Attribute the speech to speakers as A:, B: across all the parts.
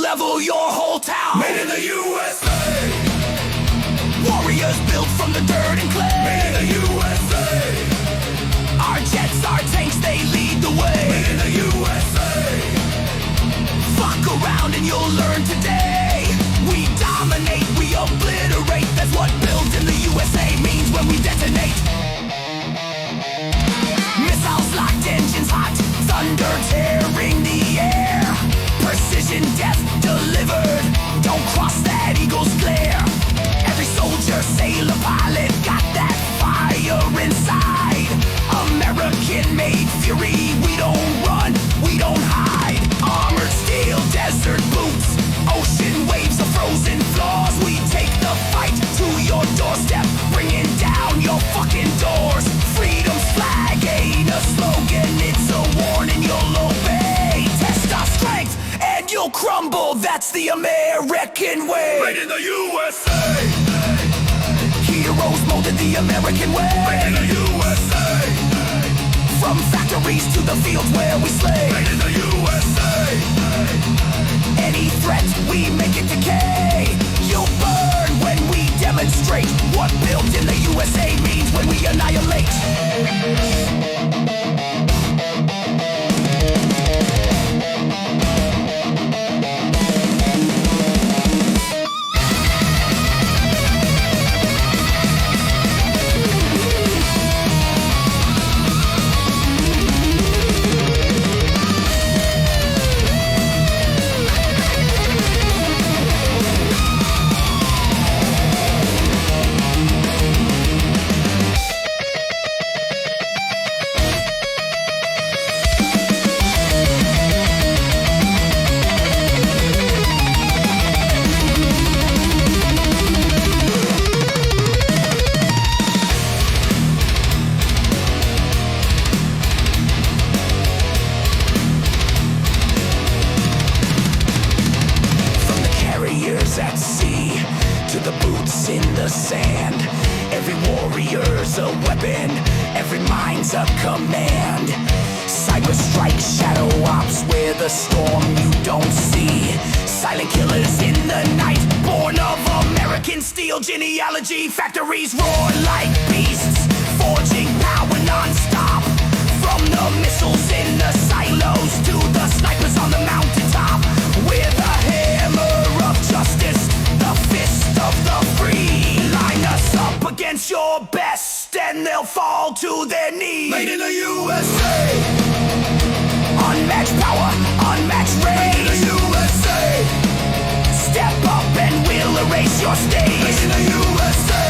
A: level your whole town.
B: Made in the USA.
A: Warriors built from the dirt and clay.
B: Made in the USA.
A: Our jets, our tanks, they lead the way.
B: Made in the USA.
A: Fuck around and you'll learn today. We dominate, we obliterate. That's what built in the USA means when we detonate. Missiles locked, engines hot, thunder tearing the air. Precision death delivered, don't cross that eagle's glare. Every soldier, sailor, pilot got that fire inside. American-made fury, we don't run, we don't hide. Armored steel, desert boots, ocean waves of frozen floors. We take the fight to your doorstep, bringing down your fucking doors. Freedom's flag ain't a slogan, it's a warning you'll obey. Test our strength and you'll crumble, that's the American way.
B: Made in the USA.
A: Heroes molded the American way.
B: Made in the USA.
A: From factories to the fields where we slay.
B: Made in the USA.
A: Any threat, we make it decay. You'll burn when we demonstrate what built in the USA means when we annihilate. At sea, to the boots in the sand. Every warrior's a weapon, every mind's a command. Cyber strike, shadow ops, where the storm you don't see. Silent killers in the night, born of American steel genealogy. Factories roar like beasts, forging power non-stop. From the missiles in the silos to the snipers on the mountaintop. With a hammer of justice, the fist of the free. Line us up against your best and they'll fall to their knees.
B: Made in the USA.
A: Unmatched power, unmatched rage.
B: Made in the USA.
A: Step up and we'll erase your stage.
B: Made in the USA.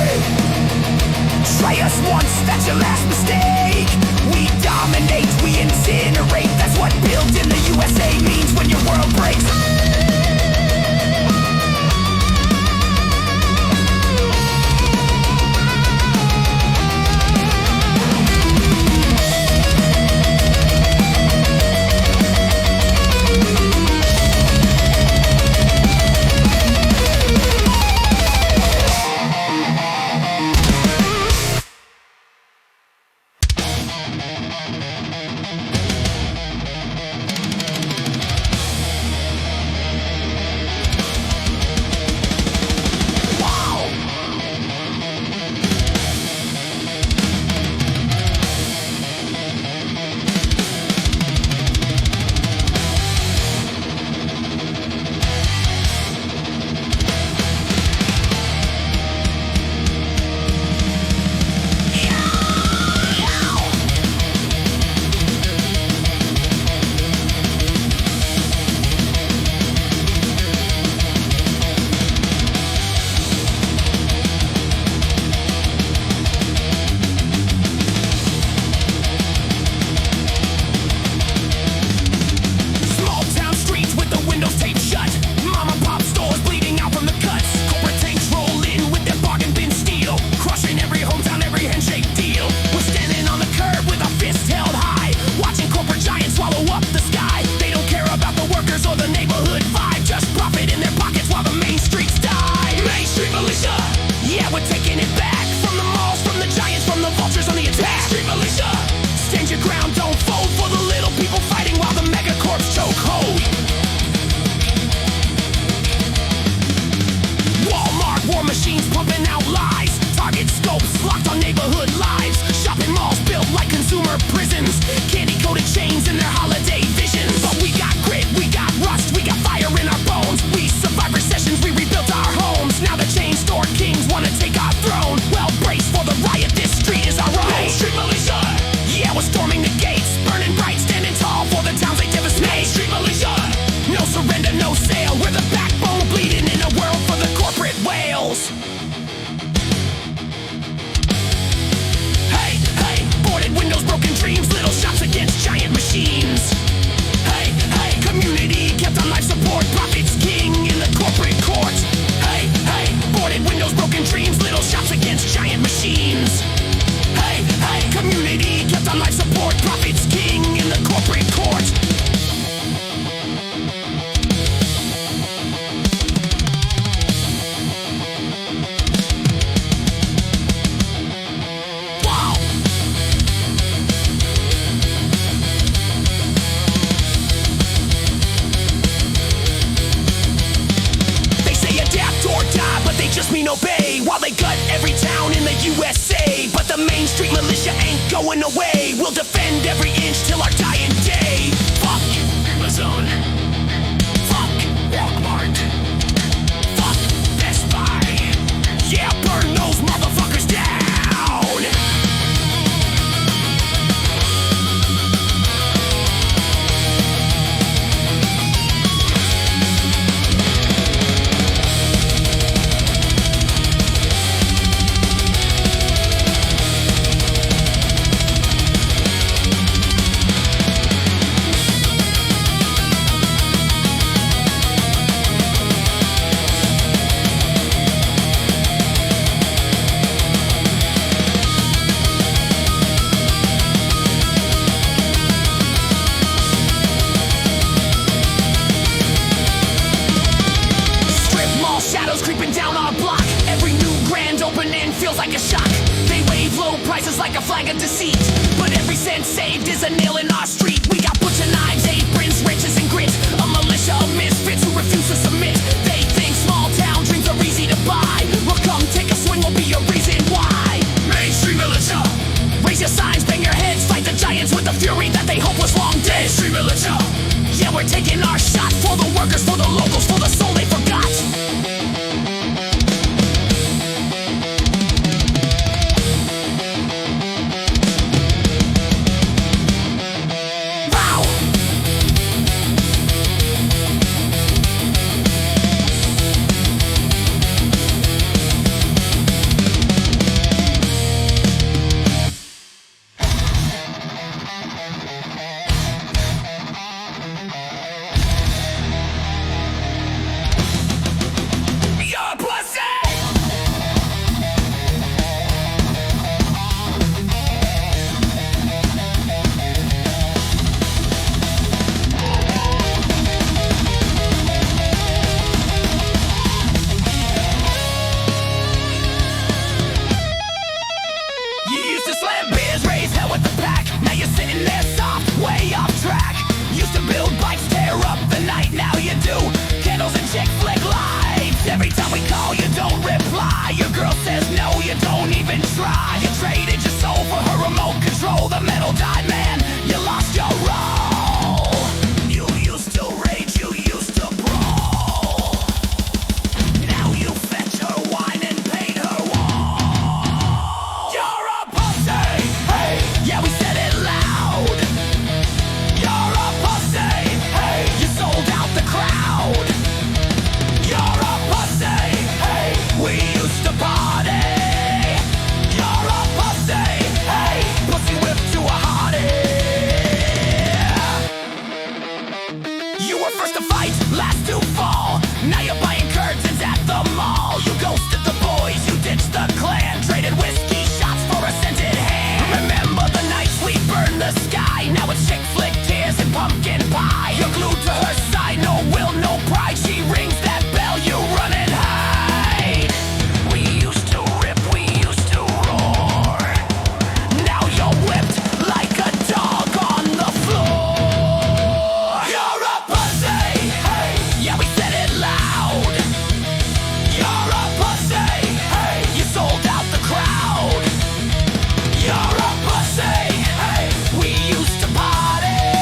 A: Try us once, that's your last mistake. We dominate, we incinerate. That's what built in the USA means when your world breaks. they gut every town in the USA, but the Main Street Militia ain't going away. We'll defend every inch till our dying day. Fuck Amazon. Fuck Walmart. Fuck Best Buy. Yeah, burn those motherfuckers down. Like a shock, they wave low prices like a flag of deceit, but every cent saved is a nail in our street. We got butcher knives, aprons, wrenches and grit, a militia of misfits who refuse to submit. They think small town dreams are easy to buy. Well, come take a swing, will be a reason why. Mainstream Militia, raise your signs, bang your heads, fight the giants with the fury that they hope was long dead. Mainstream Militia, yeah, we're taking our shot for the workers, for the locals, for the soul they forgot.
B: You're a pussy, hey, we used to party.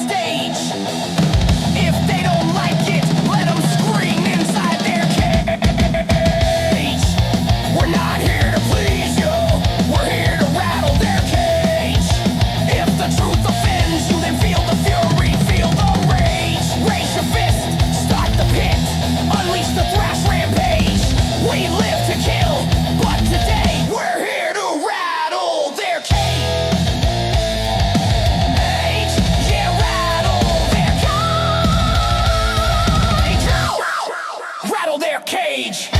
A: stage. If they don't like it, let them scream inside their cage. We're not here to please you, we're here to rattle their cage. If the truth offends you, then feel the fury, feel the rage. Raise your fist, start the pit, unleash the thrash rampage. We live to kill, but today we're here to rattle their cage. Yeah, rattle their cage. Rattle their cage.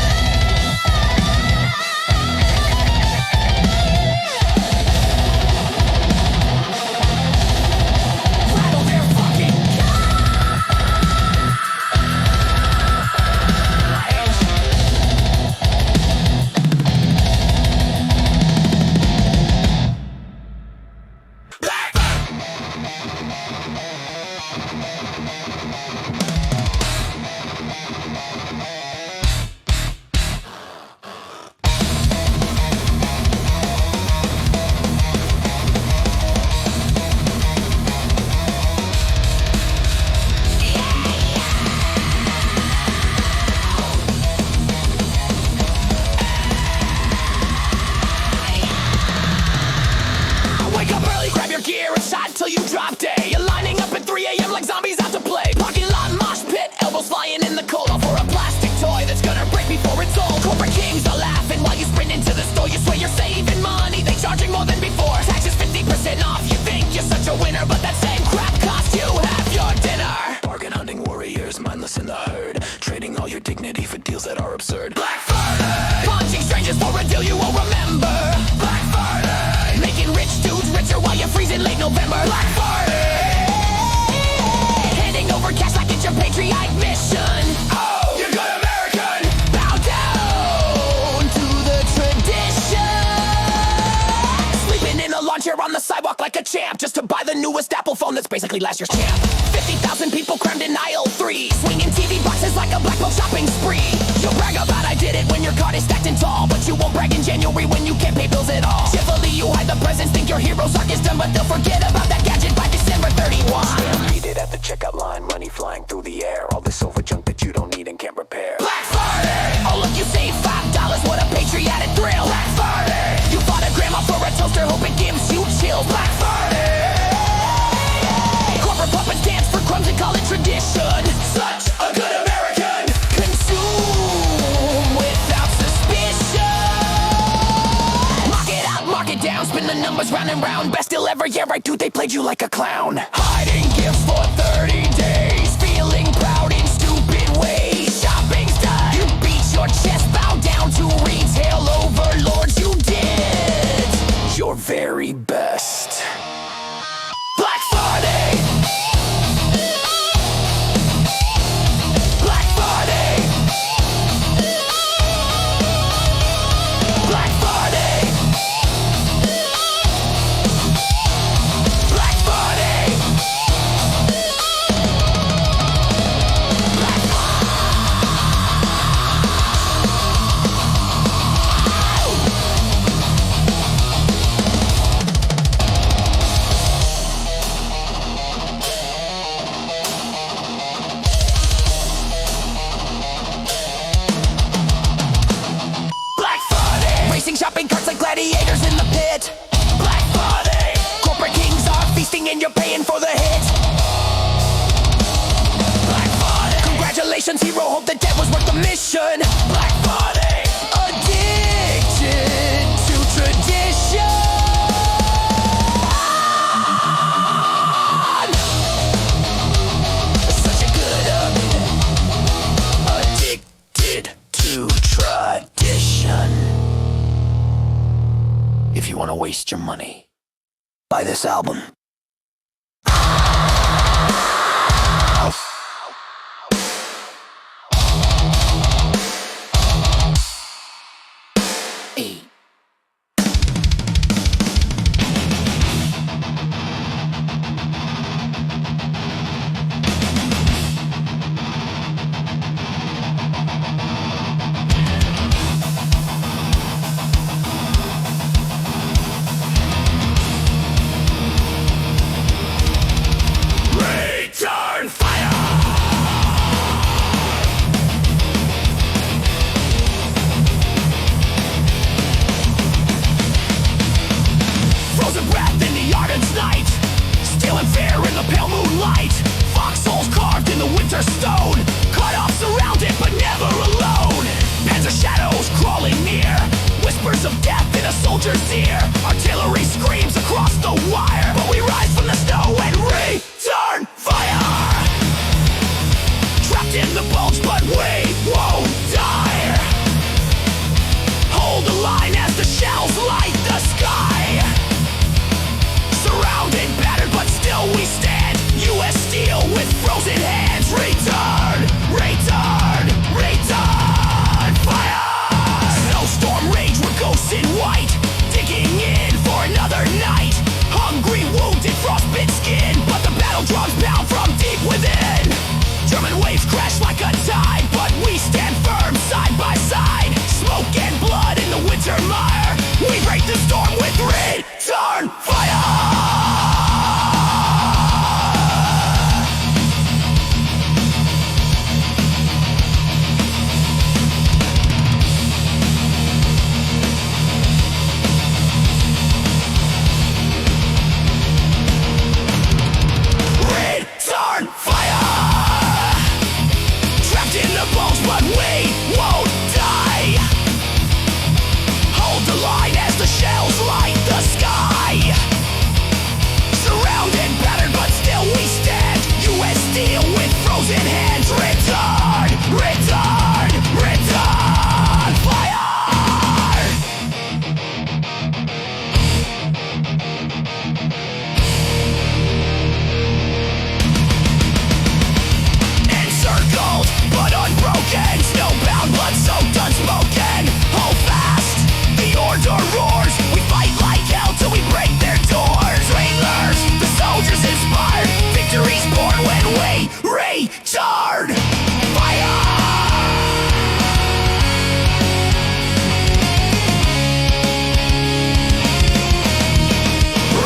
A: Rattle their fucking Wake up early, grab your gear and shot till you drop day. You're lining up at 3 a.m. like zombies out to play. Parking lot mosh pit, elbows flying in the cold. All for a plastic toy that's gonna break before it's old. Corporate kings are laughing while you sprint into the store. You swear you're saving money, they charging more than before. Taxes 50% off, you think you're such a winner, but that same crap cost you half your dinner. Bargain hunting warriors, mindless in the herd, trading all your dignity for deals that are absurd. Black Friday! Punching strangers for a deal you won't remember. Black Friday! Making rich dudes richer while you're freezing late November. Black Friday! Handing over cash like it's your patriotic mission. Oh, you're good American! Bow down to the tradition. Sleeping in a lawn chair on the sidewalk like a champ, just to buy the newest Apple phone that's basically last year's champ. 50,000 people crammed in aisle 3, swinging TV boxes like a black belt shopping spree. You'll brag about I did it when your card is stacked and tall, but you won't brag in January when you can't pay bills at all. Chivalry, you hide the presents, think your hero's arc is done, but they'll forget about that gadget by December 31. Stampeded at the checkout line, money flying through the air, all this silver junk that you don't need and can't repair. Black Friday! Oh look, you saved $5, what a patriotic thrill. Black Friday! You fought a grandma for a toaster, hope it gives you chills. Black Friday! Corporate puppets dance for crumbs and call it tradition. Such a good American! Consume without suspicion. Mark it up, mark it down, spin the numbers round and round. Best deal ever, yeah right dude, they played you like a clown. Hiding gifts for 30 days, feeling proud in stupid ways. Shopping's done, you beat your chest, bow down to retail overlords. You did your very best. Black Friday! Black Friday! Black Friday! Black Friday! Black Black Friday! Racing shopping carts like gladiators in the pit. Black Friday! Corporate kings are feasting and you're paying for the hit. Black Friday! Congratulations, hero, hope the debt was worth the mission. Black Friday! Addicted to tradition. Such a good addicted to tradition. If you want to waste your money, buy this album. the bulge, but we won't die. Hold the line as the shells light the sky. Surrounded, battered, but still we stand. U.S. steel with frozen hands. Return, return, return. Fire! Snowstorm rage, we're ghosts in white. Digging in for another night. Hungry, wounded, frostbit skin. But the battle drums pound from deep within. German waves crash like a tide, but we stand firm side by side. Smoke and blood in the winter mire. We break the storm with return fire. Return fire. Trapped in the bones, but we won't die. Hold the line as the shells light the sky. Surrounded, battered, but still we stand. U.S. steel with frozen hands. Return, return, return fire. Encircled, but unbroken. Snowbound, blood soaked, unspoken. Hold fast, the order roars. We fight like hell till we break their doors. Railers, the soldiers inspired. Victory's born when we return fire.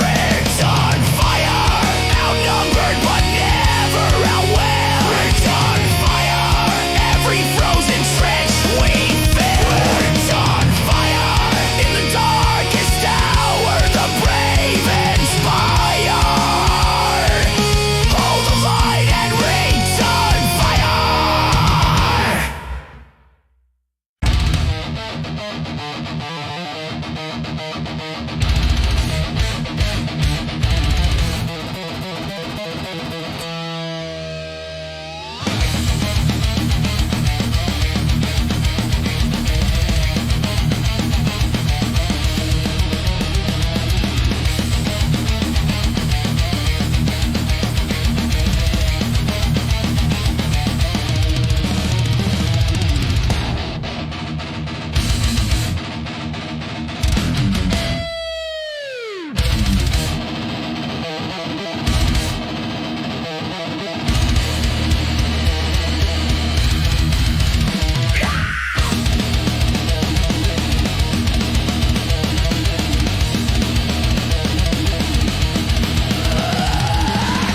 A: Return fire. Outnumbered but never outwell. Return fire. Every frozen trench we fill. Return fire. In the darkest hour, the brave inspire. Hold the line and return fire.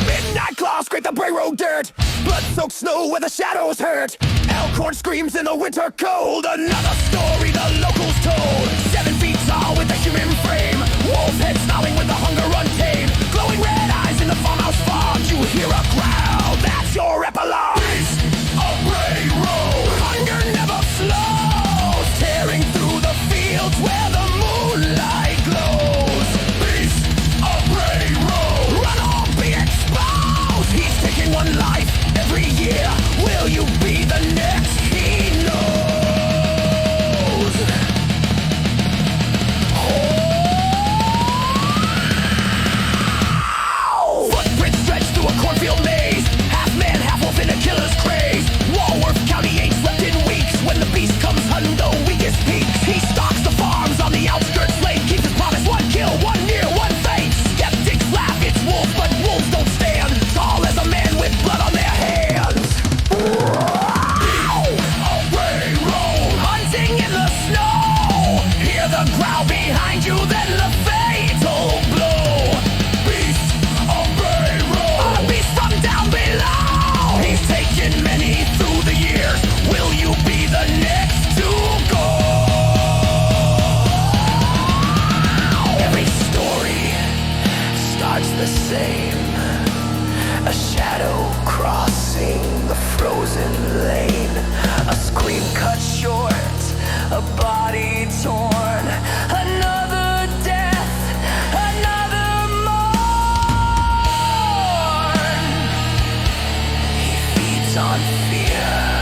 A: Midnight claws scrape the Bray road dirt. Blood-soaked snow where the shadows hurt. Elkhorn screams in the winter cold. Another story the locals told. 7 feet tall with a human frame. Wolf head snarling with the hunger untamed. Glowing red eyes in the farmhouse fog. You hear a growl, that's your epilogue. Beast of Bray Road. Hunger never slows. Tearing through the fields where the moonlight glows. Beast of Bray Road. Run or be exposed. He's taking one life every year. Will you be the next? He knows. Oh! Footprints stretch through a cornfield maze. Half man, half wolf in a killer's craze. Walworth County ain't slept in weeks. When the beast comes hunting the weakest peaks. He stalks the farms on the outskirts late. Keeps his promise, one kill, one near, one fate. Skeptics laugh, it's wolves, but wolves don't stand. Tall as a man with blood on their hands. Bray Road. Hunting in the snow. Hear the growl behind you, then the fatal blow. Beast of Bray Road. A beast from down below. He's taken many through the years. Will you be the next to go? Every story starts the same. A shadow crossing the frozen lane. A scream cut short, a body torn. Another death, another mourn. He feeds on fear.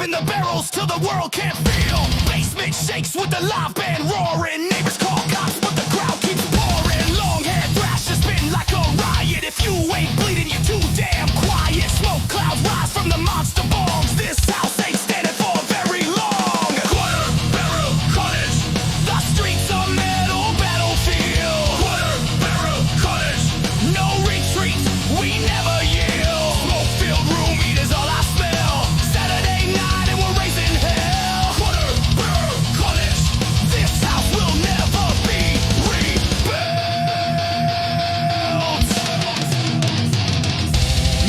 A: Pumping the barrels till the world can't feel. Basement shakes with the live band roaring. Neighbors call cops but the crowd keeps pouring. Long hair thrash has been like a riot. If you ain't bleeding you're too damn quiet. Smoke clouds rise from the monster bombs. This house ain't standing for very long.
B: Quarter Barrel Carnage.
A: The streets are metal battlefield.
B: Quarter Barrel Carnage.
A: No retreat, we never yield. Smoke-filled room heat is all I smell. Saturday night and we're raising hell.
B: Quarter Barrel Carnage.
A: This house will never be rebuilt.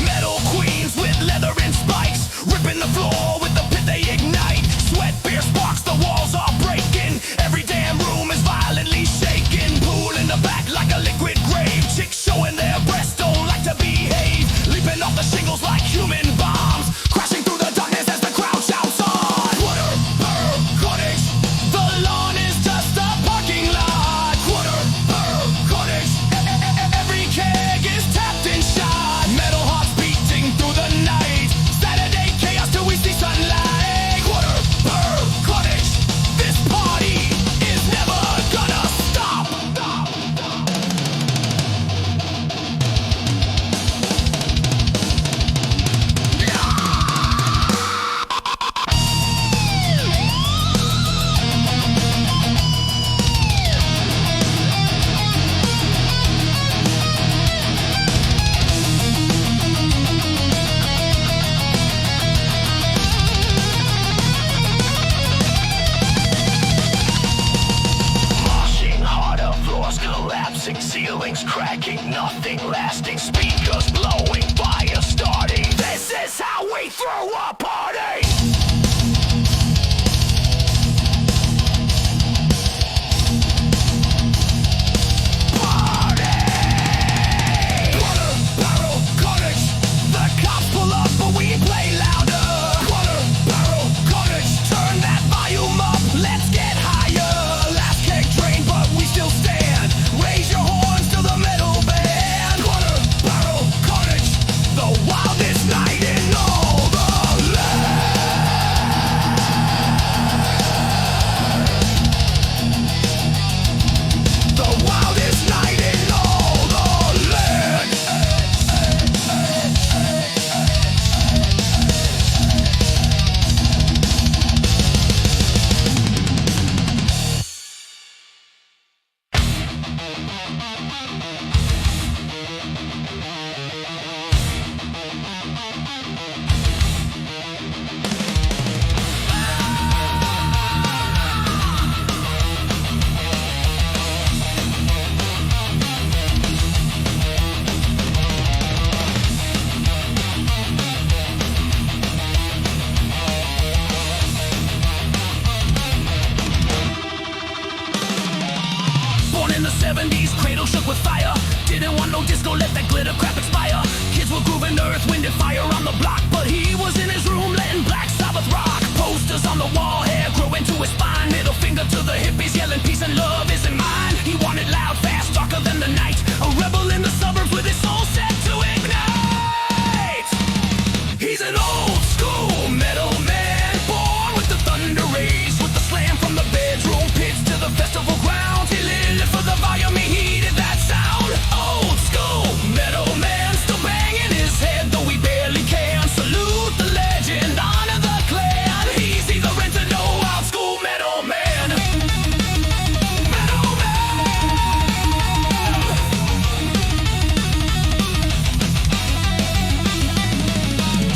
A: Metal queens with leather and spikes, ripping the floor with the pit they ignite. Sweat, beer sparks, the walls are breaking. Every damn room is violently shaking. Pool in the back like a liquid grave. Chicks showing their breasts don't like to behave. Leaping off the shingles like human bombs. Crashing through the darkness as the crowd shouts on.
B: Quarter Barrel Carnage.
A: The lawn is just a parking lot.
B: Quarter Barrel Carnage.
A: Every keg is tapped and shot. Metal hearts beating through the night. Saturday chaos till we see sunlight.
B: Quarter Barrel Carnage.
A: This party is never gonna stop. Moshing harder, floors collapsing, ceilings cracking, nothing lasting, speakers blowing, fire starting. This is how we throw a party.
B: Quarter Barrel Carnage.
A: The cops pull up, but we play louder.
B: Quarter Barrel Carnage.
A: Turn that volume up, let's get higher. Last keg drained, but we still stand. Raise your horns to the metal band.
B: Quarter Barrel Carnage.
A: The wildest night in all the land. The wildest night in all the land. Born in the 70s, cradle shook with fire. Didn't want no disco, let that glitter crap expire. Kids were grooving earth, wind and fire on the block, but he was in his room letting Black Sabbath rock. Posters on the wall, hair growing to his spine. Middle finger to the hippies, yelling peace and love isn't mine. He wanted loud, fast, darker than the night. A rebel in the suburbs with his soul set to ignite. He's an old school metal man, born with the thunder rays, with the slam from the bedroom pits to the festival grounds. He lived for the volume, he heeded that sound. Old school metal man, still banging his head, though he barely can. Salute the legend, honor the clan. He's the rent to know old school metal man. Metal man.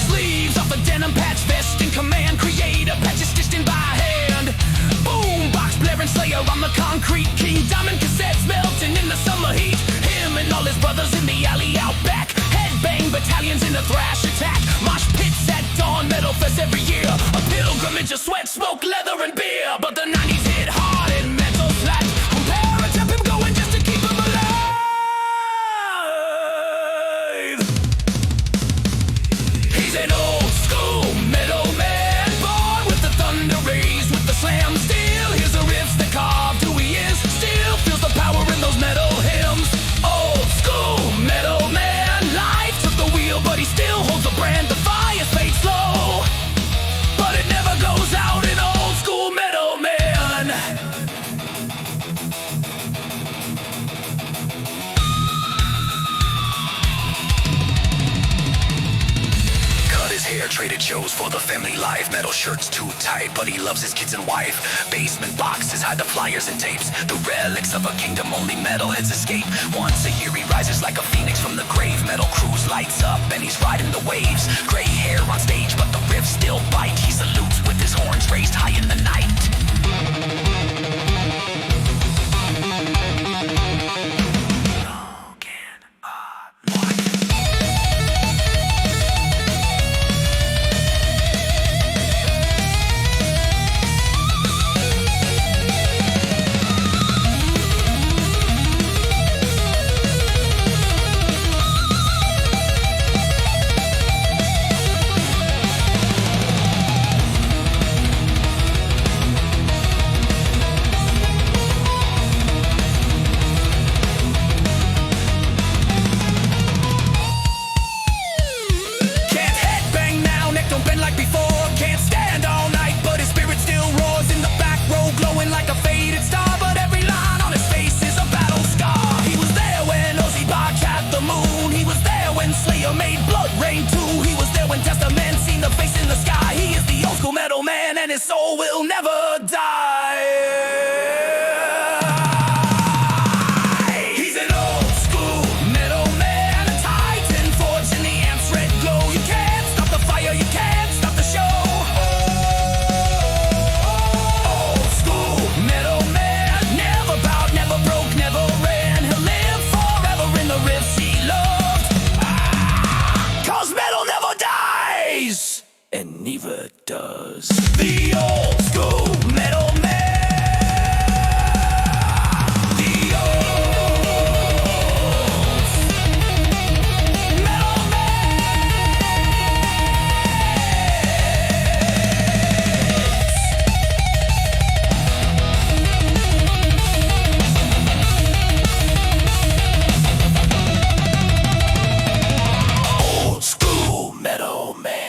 A: Sleeves off a denim patch, vest in command, creator patches stitched in by hand. Boombox blaring Slayer on the concrete, King Diamond cassettes melting in the summer heat. Him and all his brothers in the alley out back, headbang battalions in a thrash attack. Mosh pits at dawn, metal fest every year. A pilgrimage of sweat, smoke, leather and beer. But the 90s hit hard and metal flat. Compare it, kept him going just to keep him alive. He's an old school metal man, born with the thunder rays, with the slam steel. Here's the riffs that carved who he is. Still feels the power in those metal hymns. Old school metal man, life took the wheel, but he still holds the brand. The fire fades slow, but it never traded shows for the family life. Metal shirts too tight, but he loves his kids and wife. Basement boxes hide the flyers and tapes. The relics of a kingdom only metalheads escape. Once a year he rises like a phoenix from the grave. Metal cruise lights up and he's riding the waves. Gray hair on stage, but the riffs still bite. He salutes with his horns raised high in the night. His soul will never die. He's an old school metal man, a titan forged in the amp's red glow. You can't stop the fire, you can't stop the show. Old school metal man, never bowed, never broke, never ran. He'll live forever in the riffs he loved. Cause metal never dies, and neither does the old school metal man. The old metal man. Old school metal man.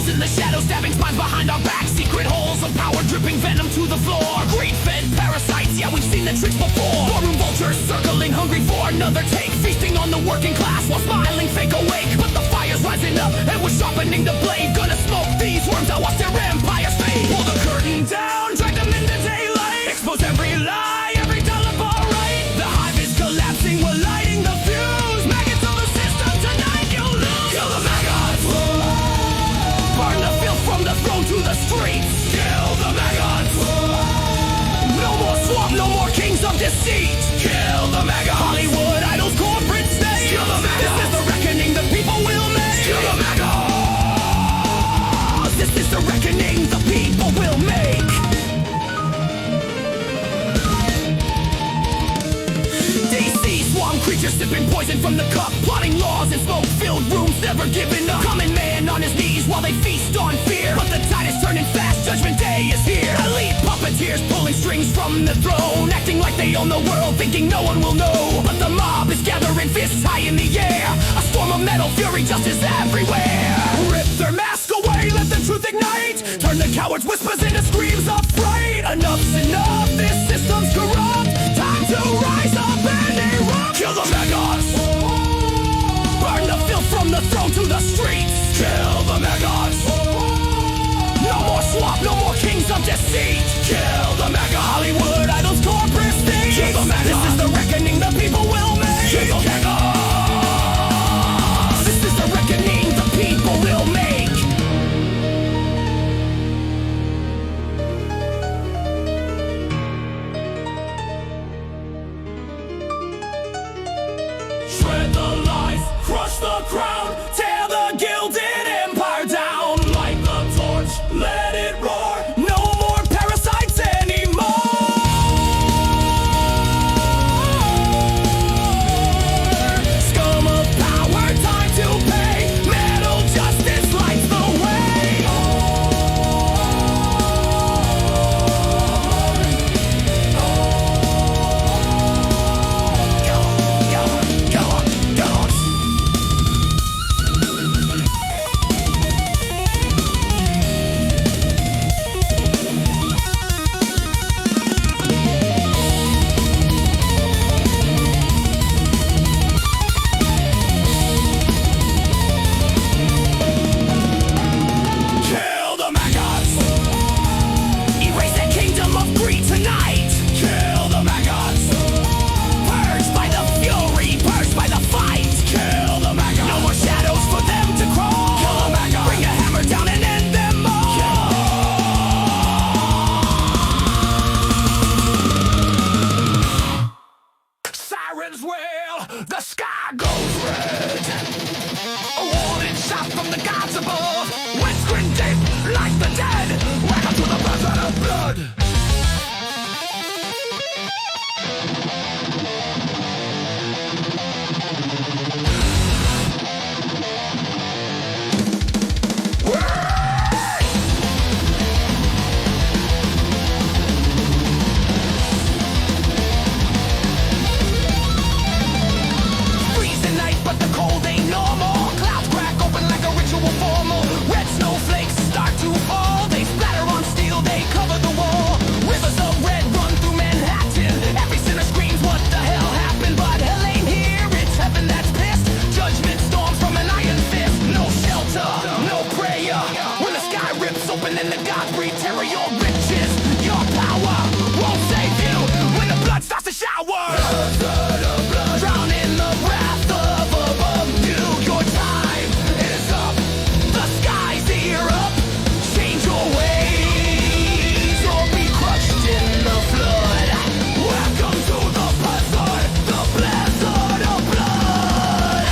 A: In the shadows, stabbing spines behind our backs. Secret holes of power dripping venom to the floor. Greed-fed parasites, yeah, we've seen the tricks before. Barroom vultures circling, hungry for another take. Feasting on the working class while smiling fake awake. But the fire's rising up and we're sharpening the blade. Gonna smoke these worms out, watch their empires fade. Pull the curtain down, drag them into daylight. Expose every lie, every dollar bar right. The hive is collapsing, we're lighting the fuse. Maggots of the system, tonight you'll lose. Kill the maggots. Burn the filth from the throne to the streets. Kill the maggots. No more swamp, no more kings of deceit. Kill the maggots. Hollywood idols, corporate state. Kill the maggots. This is the reckoning the people will make. Kill the maggots. This is the reckoning the people will make. DC swarm creatures sipping poison from the cup. Plotting laws in smoke-filled rooms, never giving up. Common man on his knees while they feast on fear. But the tide is turning fast, Judgment Day is here. Elite puppeteers pulling strings from the throne, acting like they own the world, thinking no one will know. But the mob is gathering fists high in the air. A storm of metal fury, justice everywhere. Rip their mask away, let the truth ignite. Turn the cowards' whispers into screams of fright. Enough's enough, this system's corrupt. Time to rise up and erupt. Kill the maggots. Burn the filth from the throne to the streets. Kill the maggots. No more swamp, no more kings of deceit. Kill the maggots. Hollywood idols, corporate states. Kill the maggots. This is the reckoning the people will make. Kill the maggots. This is the reckoning the people will make. breathe terror, your riches, your power won't save you when the blood starts to shower. Drown in the wrath of above you. Your time is up. The skies tear up. Change your ways or be crushed in the flood. Welcome to the blizzard of blood.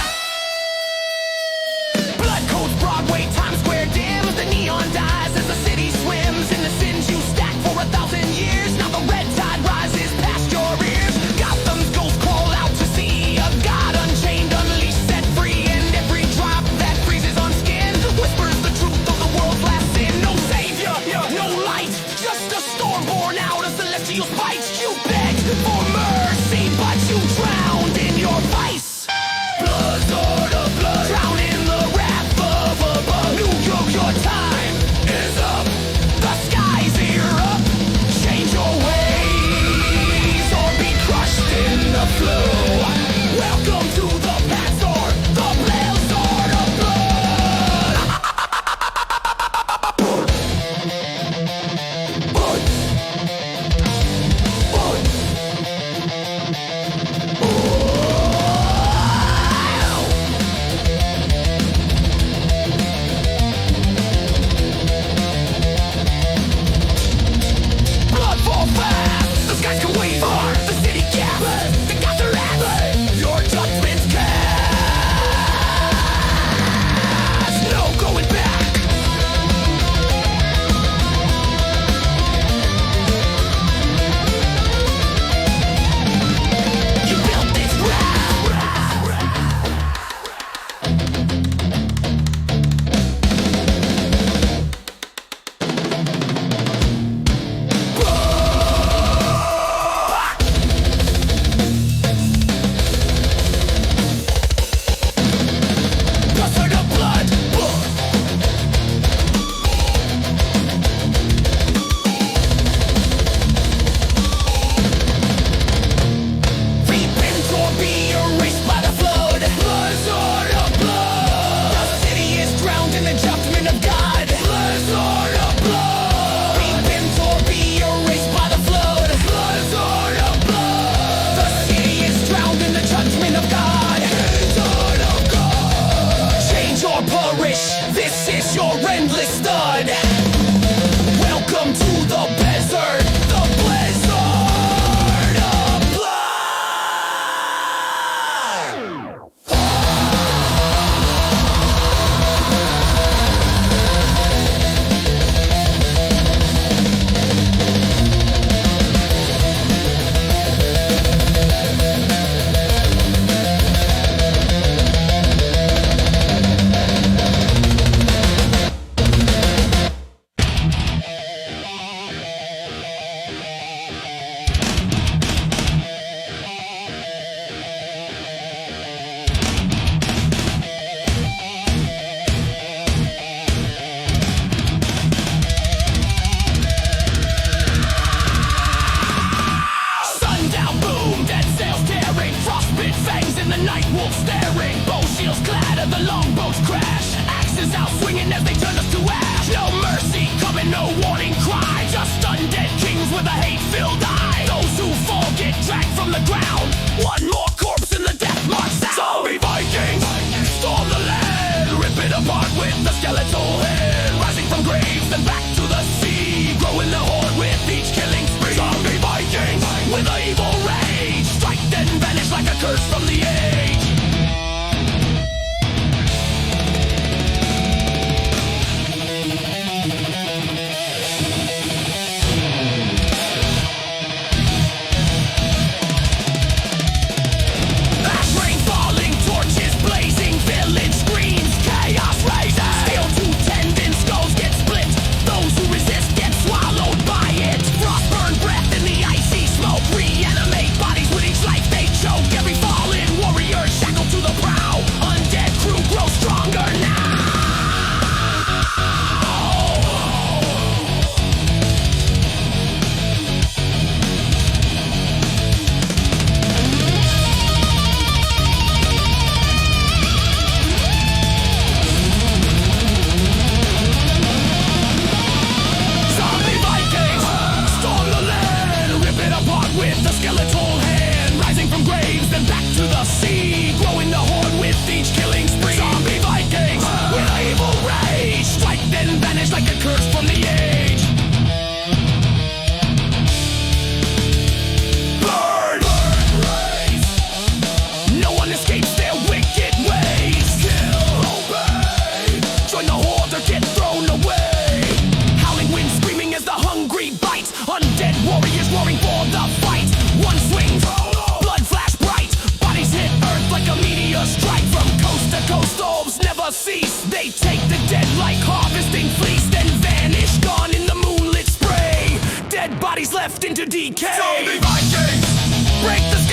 A: Blood coats Broadway, Times Square dims. The neon dies as the city swims in the sins you stacked for 1,000 years. Now the red tide rises past your ears. Gotham's ghosts crawl out to sea. A god unchained, unleashed, set free. And every drop that freezes on skin whispers the truth of the world's last sin. No savior, no light, just a storm born out of celestial spite. You begged for mercy, but you drowned in your vice. Blizzard of blood, drown in the wrath of above. New York, your time is up. The skies ear up. Change your ways or be crushed in the flow. Welcome to the Patsor, the blizzard of blood. Blood. Blood. Blood. every bite. Undead warriors roaring for the fight. One swing, blood flash bright. Bodies hit earth like a meteor strike. From coast to coast, wolves never cease. They take the dead like harvesting fleece, then vanish, gone in the moonlit spray. Dead bodies left into decay.
B: Zombie Vikings!
A: Break the